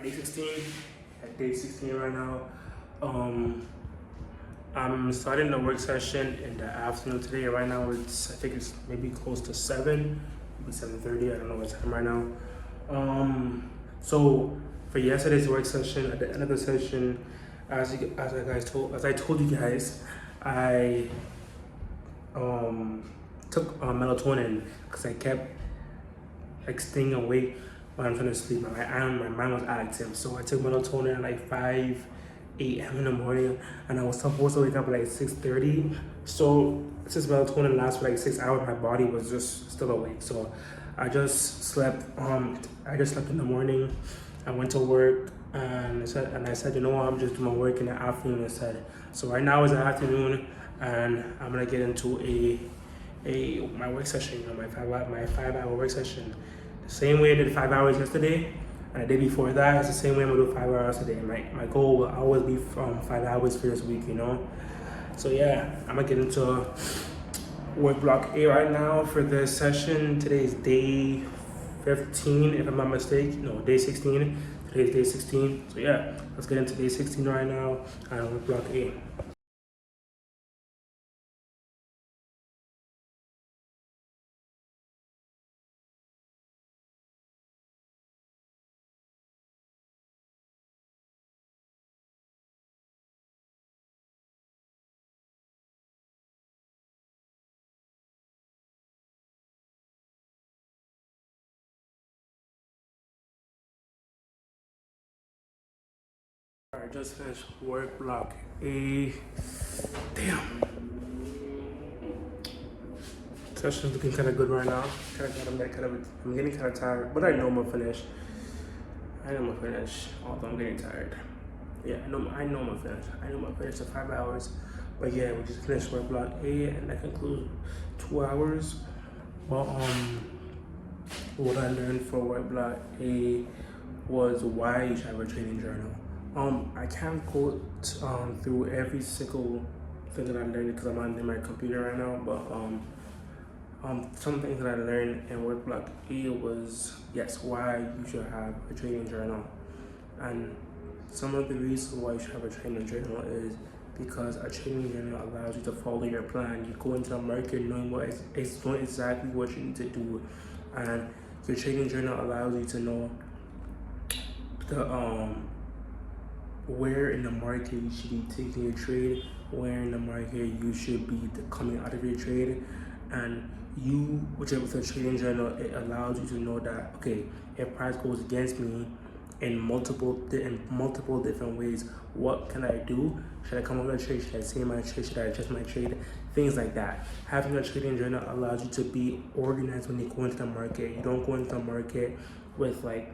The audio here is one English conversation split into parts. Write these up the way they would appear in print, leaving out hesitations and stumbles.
Day 16. At day 16 right now. I'm starting the work session in the afternoon today. Right now, I think it's maybe close to 7, maybe 7:30. I don't know what time right now. So for yesterday's work session, at the end of the session, as I told you guys, I took melatonin because I kept like staying awake when I'm trying to sleep. My mind was active, so I took melatonin at like 5 a.m. in the morning, and I was supposed to wake up at like 6:30. So since melatonin lasts for like 6 hours, my body was just still awake. So I just slept. I just slept in the morning. I went to work, and I said, you know what, I'm just doing my work in the afternoon instead. So right now is the afternoon, and I'm gonna get into my work session. You know, my 5 hour work session. The same way I did 5 hours yesterday, and the day before that, it's the same way I'm gonna do 5 hours today. My goal will always be 5 hours for this week, you know. So yeah, I'm gonna get into work block A right now for this session. Today is day 15, if I'm not mistaken. No, day 16. Today is day 16. So yeah, let's get into day 16 right now and work block A. I just finished work block A. Damn. Session's looking kind of good right now. I'm getting kind of tired, but I know I'm gonna finish. Although I'm getting tired. Yeah, I know I'm gonna finish. I know I'm gonna finish the 5 hours. But yeah, we just finished work block A, and that concludes 2 hours. But what I learned for work block A was why you should have a training journal. I can't go through every single thing that I learned because I'm on my computer right now, but some things that I learned in work block A was, yes, why you should have a training journal. And some of the reasons why you should have a training journal is because a training journal allows you to follow your plan. You go into the market knowing knowing exactly what you need to do, and your training journal allows you to know the where in the market you should be taking your trade, where in the market you should be coming out of your trade, and with a trading journal, it allows you to know that, okay, if price goes against me in multiple different ways, what can I do? Should I come up with a trade? Should I save my trade? Should I adjust my trade? Things like that. Having a trading journal allows you to be organized when you go into the market. You don't go into the market with like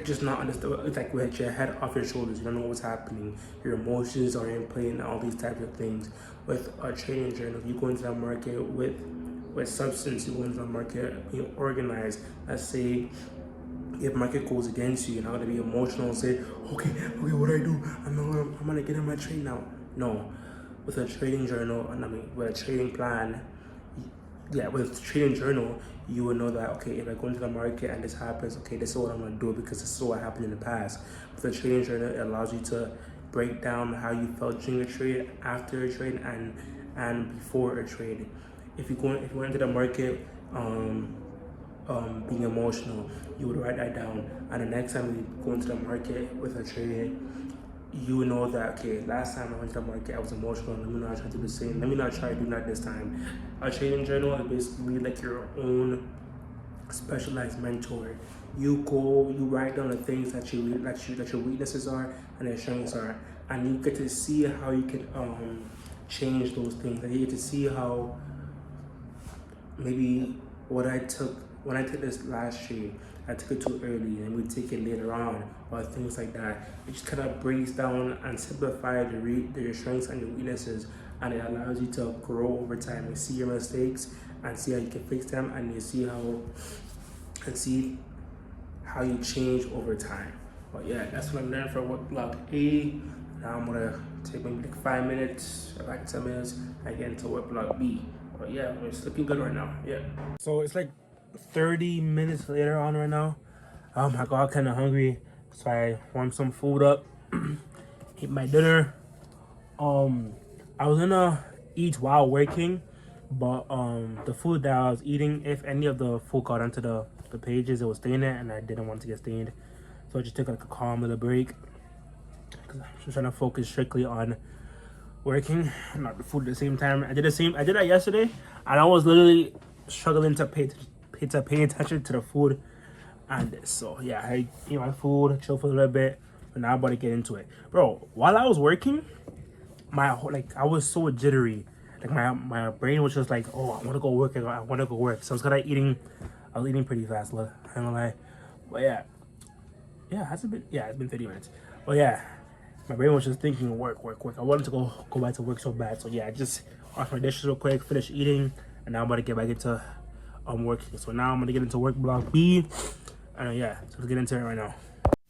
just not understand, like with your head off your shoulders. You don't know what's happening. Your emotions are in play and all these types of things. With a trading journal, you go into the market with substance. You go into the market being organized. Let's say if market goes against you, you're not gonna be emotional and say, okay, what do I do? I'm gonna get in my trade now. No, with a trading journal, with a trading plan, with trading journal, you will know that, okay, if I go into the market and this happens, okay, this is what I'm gonna do because this is what happened in the past. With the trading journal, it allows you to break down how you felt during a trade, after a trade, and before a trade. If you go into the market being emotional, you would write that down, and the next time you go into the market with a trade, you know that, okay, last time I went to the market I was emotional, let me not try to do the same, let me not try to do that this time. A trading journal is basically like your own specialized mentor. You write down the things that your weaknesses are and your strengths are, and you get to see how you can change those things, and you get to see how maybe when I took this last trade, I took it too early and we take it later on, or things like that. It just kind of breaks down and simplifies your strengths and your weaknesses, and it allows you to grow over time and see your mistakes and see how you can fix them, and you see how you change over time. But yeah, that's what I learned for work block A. Now I'm gonna take maybe like 5 minutes, like 10 minutes, I get into work block B. But yeah, it's looking good right now. Yeah. So it's like 30 minutes later on right now. Oh my god, kind of hungry, so I warmed some food up, ate my dinner. I was gonna eat while working, but the food that I was eating, if any of the food got onto the pages, it was stained, and I didn't want to get stained, so I just took like a calm little break. Cause I'm just trying to focus strictly on working, not the food at the same time. I did that yesterday, and I was literally struggling to pay attention to the food. And so yeah, I ate my food, chill for a little bit, but now I'm about to get into it, bro. While I was working, I was so jittery, like my brain was just like, oh, I want to go work, I want to go work. So I was eating pretty fast. I'm not gonna lie, but it's been 30 minutes. But yeah, my brain was just thinking work, work, work. I wanted to go back to work so bad. So yeah, I just washed my dishes real quick, finish eating, and now I'm about to get back into working. So now I'm gonna get into work block B. And yeah, so let's get into it right now.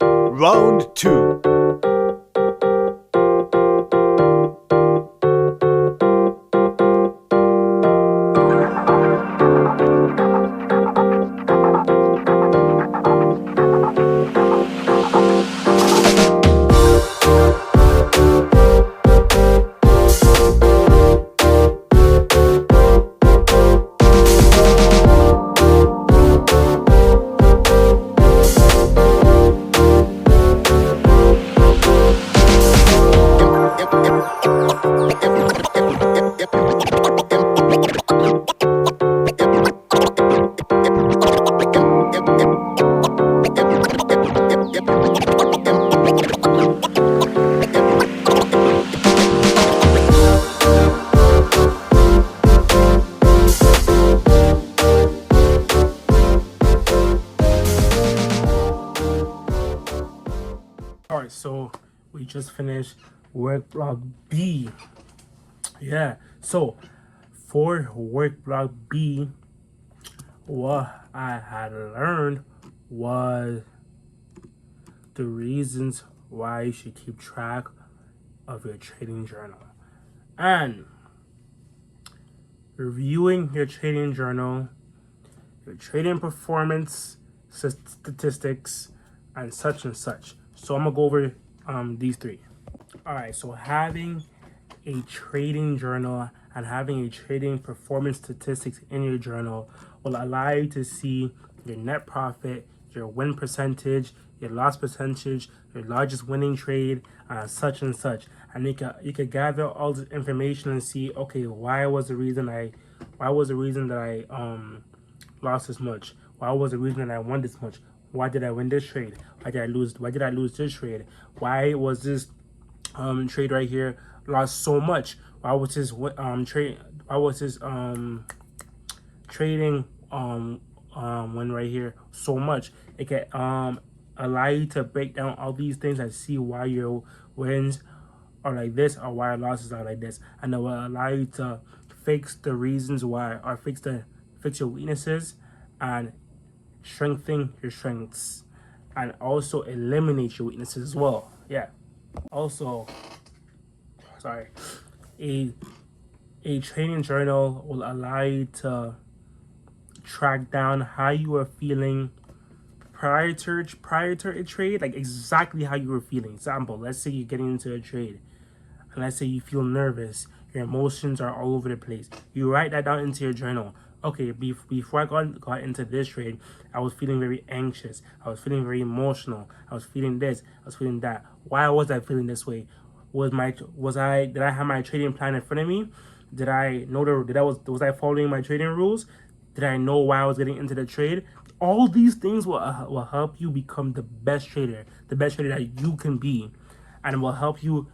Round 2. Alright, so we just finished work block B. Yeah, so for work block B, what I had learned was the reasons why you should keep track of your trading journal and reviewing your trading journal, your trading performance statistics, and such and such. So I'm gonna go over these three. All right, so having a trading journal and having a trading performance statistics in your journal will allow you to see your net profit, your win percentage, your loss percentage, your largest winning trade, such and such. And you can gather all this information and see, okay, why was the reason that I lost this much? Why was the reason that I won this much? Why did I win this trade? Why did I lose this trade? Why was this trade right here lost so much? Why was this trading win right here so much? It can allow you to break down all these things and see why your wins are like this or why your losses are like this, and it will allow you to fix the reasons why, or fix your weaknesses and strengthen your strengths, and also eliminate your weaknesses as well. Yeah. Also, sorry, a training journal will allow you to track down how you were feeling prior to a trade, like exactly how you were feeling. Example, let's say you're getting into a trade, and let's say you feel nervous, your emotions are all over the place. You write that down into your journal. Okay, before I got into this trade, I was feeling very anxious. I was feeling very emotional. I was feeling this. I was feeling that. Why was I feeling this way? Did I have my trading plan in front of me? Did I know was I following my trading rules? Did I know why I was getting into the trade? All these things will help you become the best trader that you can be, and will help you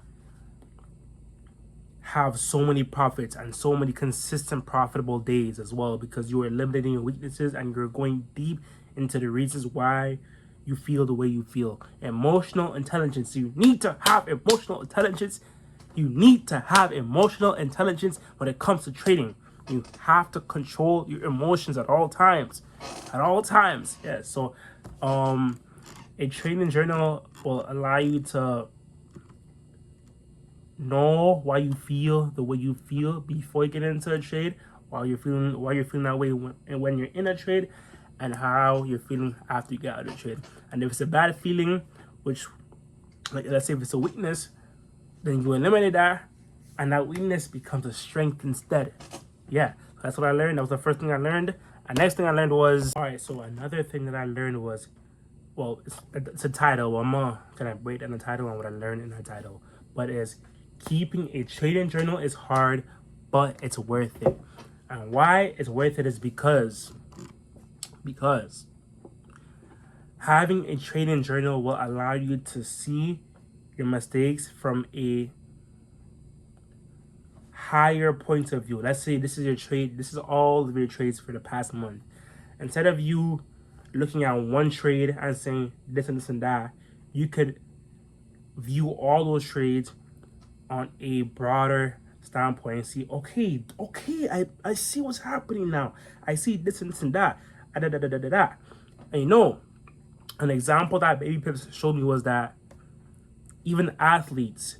have so many profits and so many consistent profitable days as well, because you are eliminating your weaknesses and you're going deep into the reasons why you feel the way you feel. Emotional intelligence. You need to have emotional intelligence. You need to have emotional intelligence when it comes to trading. You have to control your emotions at all times. At all times. Yeah. So a trading journal will allow you to know why you feel the way you feel before you get into a trade, while you're feeling that way when you're in a trade, and how you're feeling after you get out of the trade. And if it's a bad feeling, which, like, let's say if it's a weakness, then you eliminate that, and that weakness becomes a strength instead. Yeah, that's what I learned. That was the first thing I learned. And next thing I learned was, all right, so another thing that I learned was, well, it's a title. I'm gonna break down the title and what I learned in the title. But is keeping a trading journal is hard, but it's worth it. And why it's worth it is because having a trading journal will allow you to see your mistakes from a higher point of view. Let's say this is your trade. This is all of your trades for the past month. Instead of you looking at one trade and saying this and this and that, you could view all those trades on a broader standpoint and see, okay, I see what's happening now. I see this and this and that. And you know, an example that Baby Pips showed me was that even athletes,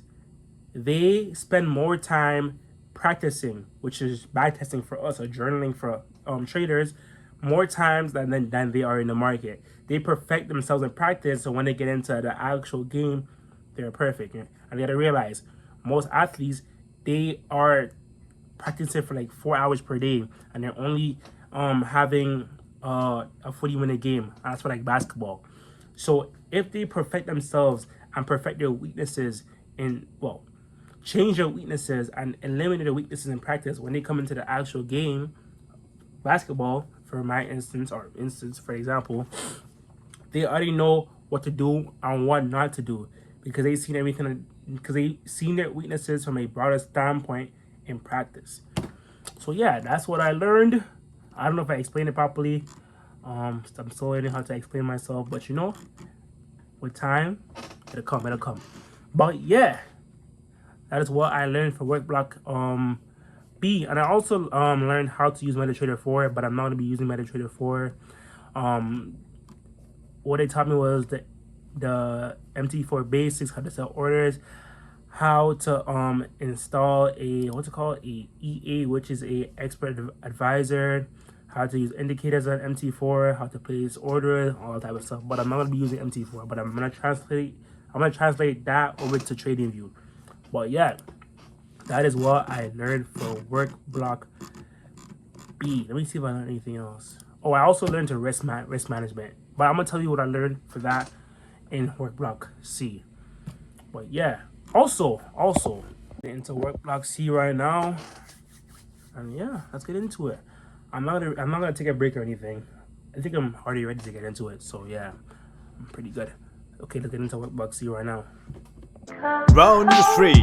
they spend more time practicing, which is backtesting for us, or journaling for traders, more times than they are in the market. They perfect themselves in practice, so when they get into the actual game, they're perfect. And you gotta realize, most athletes, they are practicing for like 4 hours per day, and they're only having a 40-minute game. And that's for like basketball. So if they perfect themselves and perfect their weaknesses change their weaknesses and eliminate their weaknesses in practice, when they come into the actual game, basketball, for my instance, for example, they already know what to do and what not to do, because they've seen everything, because they've seen their weaknesses from a broader standpoint in practice. So yeah, that's what I learned. I don't know if I explained it properly. I'm still learning how to explain myself, but you know, with time, it'll come. But yeah, that is what I learned for Workblock B. And I also learned how to use MetaTrader 4, but I'm not going to be using MetaTrader 4. What they taught me was the MT4 basics, how to sell orders, how to install a EA, which is a expert advisor, how to use indicators on MT4, how to place orders, all that type of stuff. But I'm not going to be using MT4, but I'm gonna translate that over to TradingView. But yeah, that is what I learned for Workblock B. Let me see if I learned anything else. Oh, I also learned to risk management, but I'm gonna tell you what I learned for that in Workblock C. But yeah, also into Workblock C right now, and yeah, let's get into it. I'm not gonna take a break or anything. I think I'm already ready to get into it. So yeah, I'm pretty good. Okay, let's get into Workblock C right now. Round 3.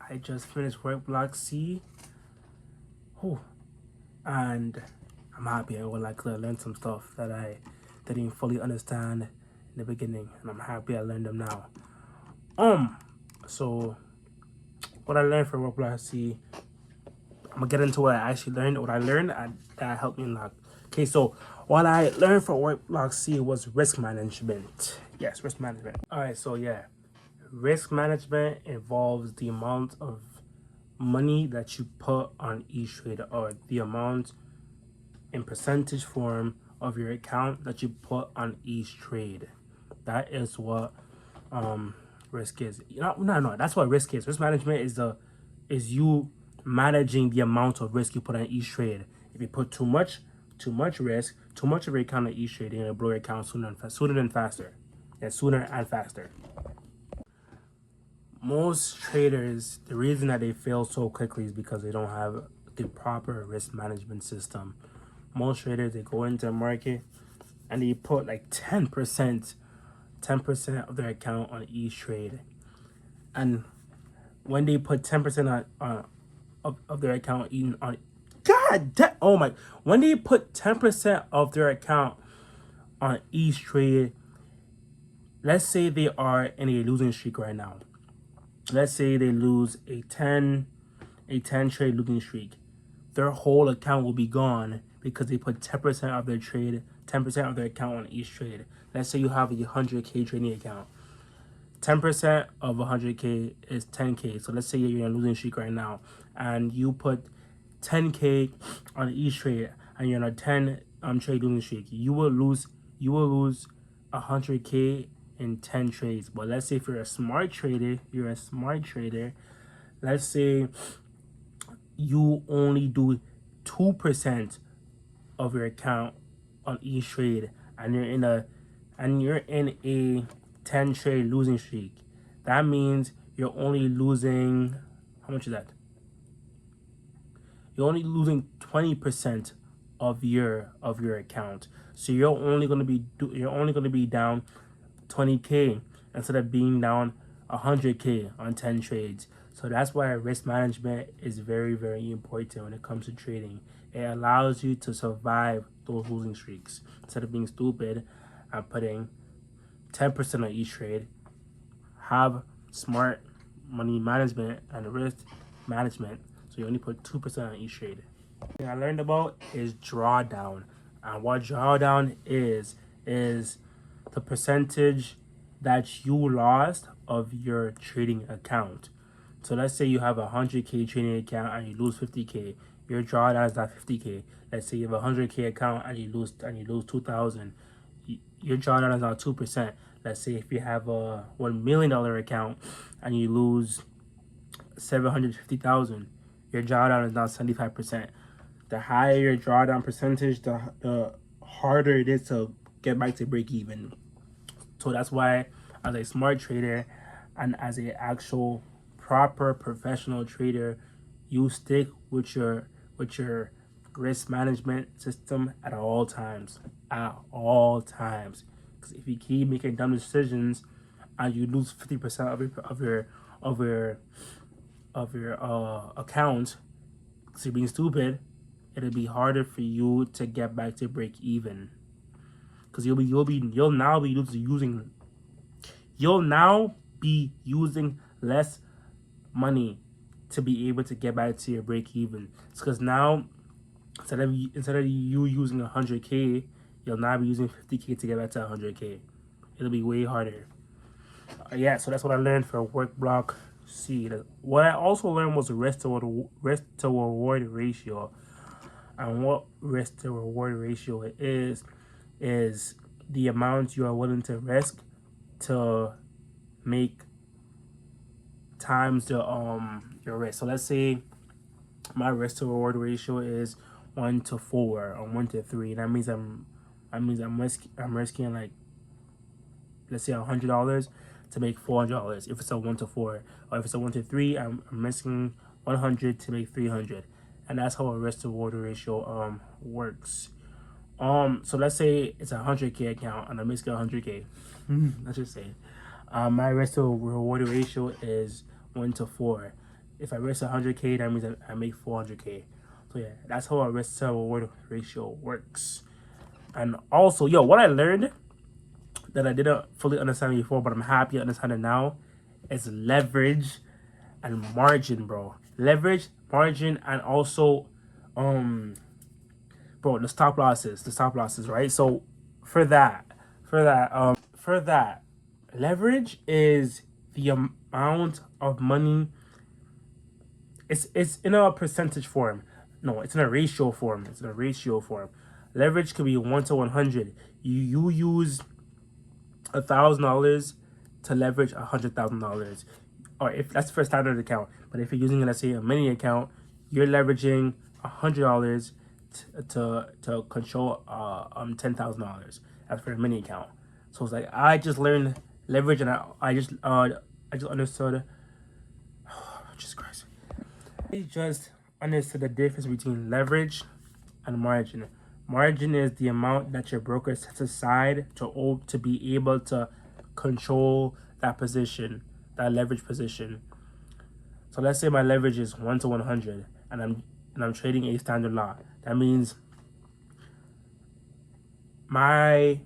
I just finished Workblock C. And I'm happy. I learned some stuff that I didn't fully understand in the beginning, and I'm happy I learned them now. So what I learned from Workblock C, I'm gonna get into what I actually learned. What I learned that helped me unlock. Okay, so what I learned from Workblock C was risk management. Yes, risk management. All right, so yeah. Risk management involves the amount of money that you put on each trade, or the amount in percentage form of your account that you put on each trade. That is what risk is. No, that's what risk is. Risk management is you managing the amount of risk you put on each trade. If you put too much risk, too much of your account on each trade, you're gonna blow your account sooner and faster. Most traders, the reason that they fail so quickly is because they don't have the proper risk management system. Most traders, they go into a market and they put like 10% of their account on each trade. And when they put 10% of their account even on, when they put 10% of their account on each trade, let's say they are in a losing streak right now. Let's say they lose a 10 trade losing streak. Their whole account will be gone because they put 10% of their trade, 10% of their account on each trade. Let's say you have a 100K trading account. 10% of 100K is 10K. So let's say you're in a losing streak right now and you put 10K on each trade and you're on a 10 trade losing streak. You will lose 100K in 10 trades. But let's say if you're a smart trader, let's say you only do 2% of your account on each trade and you're in a 10 trade losing streak. That means you're only losing, how much is that? You're only losing 20% of your account. So you're only going to be down 20K instead of being down 100K on 10 trades. So that's why risk management is very, very important when it comes to trading. It allows you to survive those losing streaks instead of being stupid and putting 10% on each trade. Have smart money management and risk management, so you only put 2% on each trade. Thing I learned about is drawdown, and what drawdown is the percentage that you lost of your trading account. So let's say you have a 100K trading account and you lose 50K. Your drawdown is not 50K. Let's say you have a 100K account and you lose 2,000. Your drawdown is now 2%. Let's say if you have a $1 million account and you lose 750,000, your drawdown is now 75%. The higher your drawdown percentage, the harder it is to get back to break even. So that's why, as a smart trader and as an actual proper professional trader, you stick with your risk management system at all times. Because if you keep making dumb decisions and you lose 50% of your account because you're being stupid, it'll be harder for you to get back to break even. Because you'll now be using less money to be able to get back to your break even. It's because now instead of you using 100K, you'll now be using 50K to get back to 100K. It'll be way harder. So that's what I learned for work block C. What I also learned was risk to reward ratio. And what risk to reward ratio is the amount you are willing to risk to make times your risk. So let's say my risk to reward ratio is 1 to 4 or 1 to 3. That means I'm risking like, let's say $100 to make $400 if it's a 1 to 4, or if it's a 1 to 3, I'm risking 100 to make 300, and that's how a risk to reward ratio works. So let's say it's a 100K account and I'm risking 100K. Let's just say my risk to reward ratio is 1 to 4. If I risk 100K, that means I make 400K. So yeah, that's how a risk to reward ratio works. And also, what I learned that I didn't fully understand before, but I'm happy to understand it now, is leverage and margin, bro. Leverage, margin, and also, the stop losses, right? So for that, leverage is the amount of money. It's in a percentage form. No, it's in a ratio form. Leverage could be 1 to 100. You use $1,000 to leverage $100,000, or if that's for a standard account. But if you're using, let's say, a mini account, you're leveraging $100 to control $10,000. That's for a mini account. So it's like I just learned leverage, and I just understood. Jesus Christ! I just understood the difference between leverage and margin. Margin is the amount that your broker sets aside to be able to control that position, that leverage position. So let's say my leverage is 1 to 100, and I'm trading a standard lot. That means my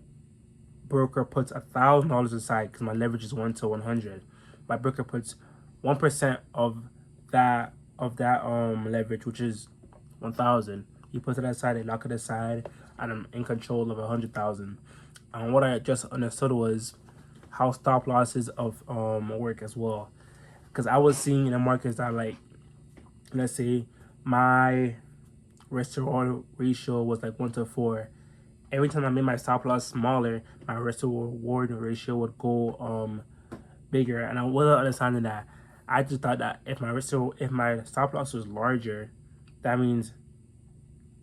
broker puts $1,000 aside because my leverage is 1 to 100. My broker puts 1% of that leverage, which is 1,000. He puts it aside, I lock it aside, and I'm in control of 100,000. And what I just understood was how stop losses of work as well. Because I was seeing in the markets that, like, let's say my risk to reward ratio was like 1 to 4. Every time I made my stop loss smaller, my risk to reward ratio would go bigger. And I wasn't understanding that. I just thought that if my stop loss was larger, that means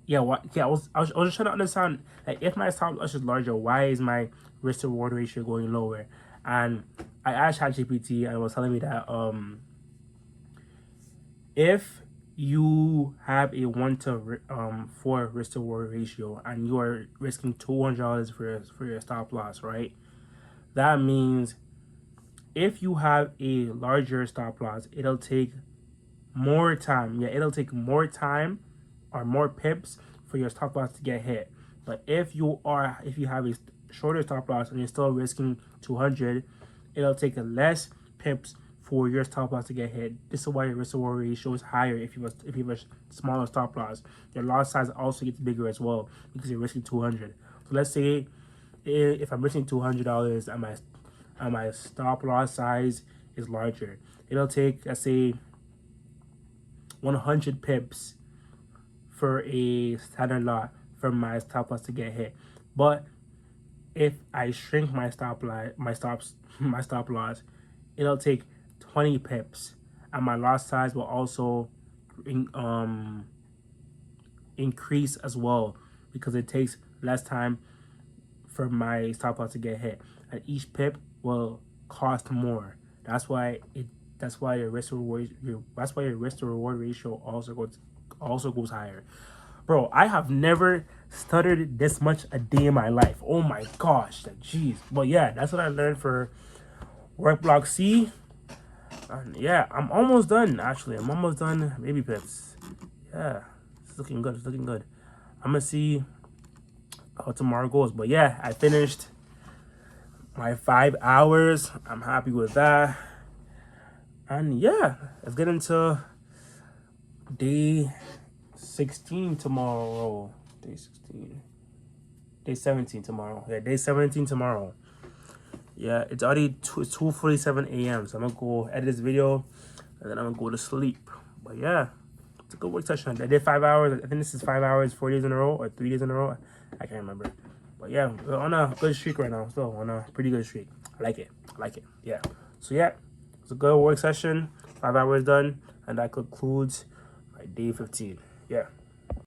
I was just trying to understand, like, if my stop loss is larger, why is my risk to reward ratio going lower? And I asked ChatGPT, and it was telling me that if you have a 1 to 4 risk to reward ratio and you are risking $200 for your stop loss, right? That means if you have a larger stop loss, it'll take more time. Yeah, it'll take more time or more pips for your stop loss to get hit. But if you have a shorter stop loss and you're still risking 200, it'll take less pips for your stop loss to get hit. This is why your risk reward ratio is higher if you have a smaller stop loss. Your loss size also gets bigger as well because you're risking 200. So let's say if I'm risking $200 and my stop loss size is larger, it'll take, let's say, 100 pips for a standard lot for my stop loss to get hit. But if I shrink my stop loss, it'll take 20 pips, and my loss size will also increase as well because it takes less time for my stop loss to get hit, and each pip will cost more. That's why your risk to reward ratio also goes higher. Bro, I have never stuttered this much a day in my life. Oh my gosh, jeez. But yeah, that's what I learned for Workblock C. And yeah, I'm almost done. Actually, I'm almost done. Baby pips. Yeah, it's looking good. It's looking good. I'm gonna see how tomorrow goes. But yeah, I finished my 5 hours. I'm happy with that. And yeah, let's get into day 16 tomorrow. Day 17 tomorrow. Yeah, day 17 tomorrow. Yeah, it's already 2:47 a.m. So I'm gonna go edit this video and then I'm gonna go to sleep. But yeah, it's a good work session. I did 5 hours. I think this is 5 hours, 4 days in a row, or 3 days in a row. I can't remember. But yeah, we're on a good streak right now. Still on a pretty good streak. I like it. Yeah. So yeah, it's a good work session. 5 hours done, and that concludes my day 15. Yeah.